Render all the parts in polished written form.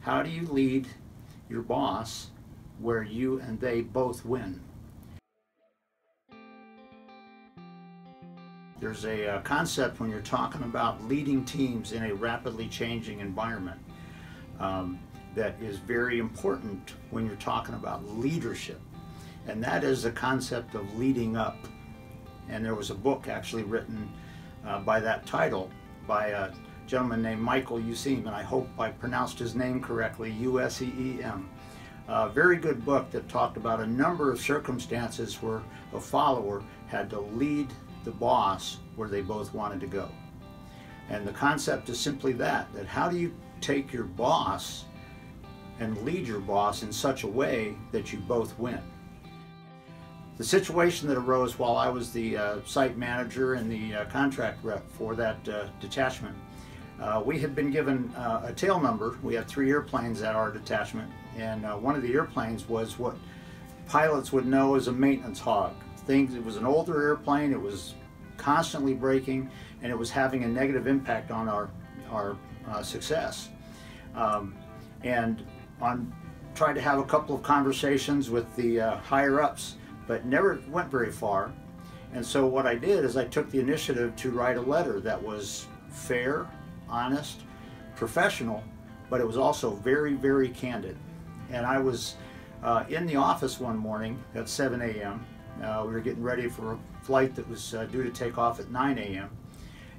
How do you lead your boss where you and they both win? There's a concept when you're talking about leading teams in a rapidly changing environment that is very important when you're talking about leadership, and that is the concept of leading up. And there was a book actually written by that title by a gentleman named Michael Useem, and I hope I pronounced his name correctly, U-S-E-E-M. A very good book that talked about a number of circumstances where a follower had to lead the boss where they both wanted to go. And the concept is simply that how do you take your boss and lead your boss in such a way that you both win? The situation that arose while I was the site manager and the contract rep for that detachment, we had been given a tail number. We had 3 airplanes at our detachment, and one of the airplanes was what pilots would know as a maintenance hog. It was an older airplane, it was constantly breaking, and it was having a negative impact on our success. And on tried to have a couple of conversations with the higher ups, but never went very far. And so what I did is I took the initiative to write a letter that was fair, honest, professional, but it was also very, very candid. And I was in the office one morning at 7 a.m. We were getting ready for a flight that was due to take off at 9 a.m.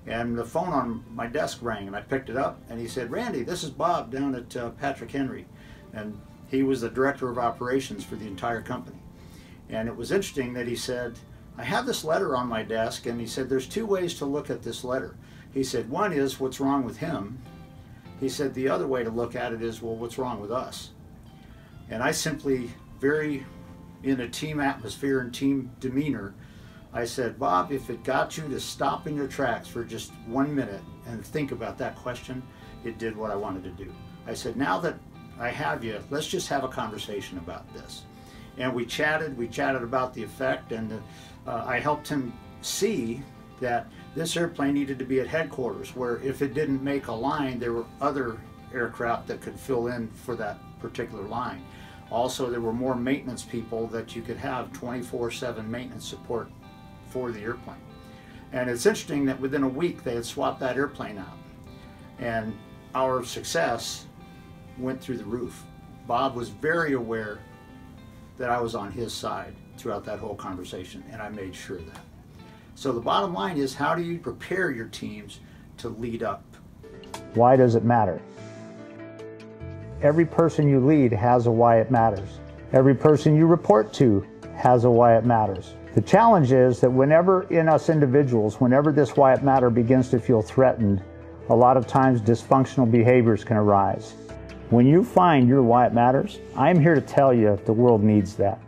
And the phone on my desk rang, and I picked it up, and he said, "Randy, this is Bob down at Patrick Henry." And he was the director of operations for the entire company. And it was interesting that he said, "I have this letter on my desk," and he said, "There's 2 ways to look at this letter." He said, "One is what's wrong with him." He said, "The other way to look at it is, well, what's wrong with us?" And I simply, very in a team atmosphere and team demeanor, I said, "Bob, if it got you to stop in your tracks for just 1 minute and think about that question, it did what I wanted to do." I said, "Now that I have you, let's just have a conversation about this." And we chatted about the effect, and I helped him see that this airplane needed to be at headquarters, where if it didn't make a line, there were other aircraft that could fill in for that particular line. Also, there were more maintenance people that you could have 24/7 maintenance support for the airplane. And it's interesting that within a week they had swapped that airplane out, and our success went through the roof. Bob was very aware that I was on his side throughout that whole conversation, and I made sure of that. So the bottom line is, how do you prepare your teams to lead up? Why does it matter? Every person you lead has a why it matters. Every person you report to has a why it matters. The challenge is that whenever in us individuals, whenever this why it matter begins to feel threatened, a lot of times dysfunctional behaviors can arise. When you find your why it matters, I'm here to tell you the world needs that.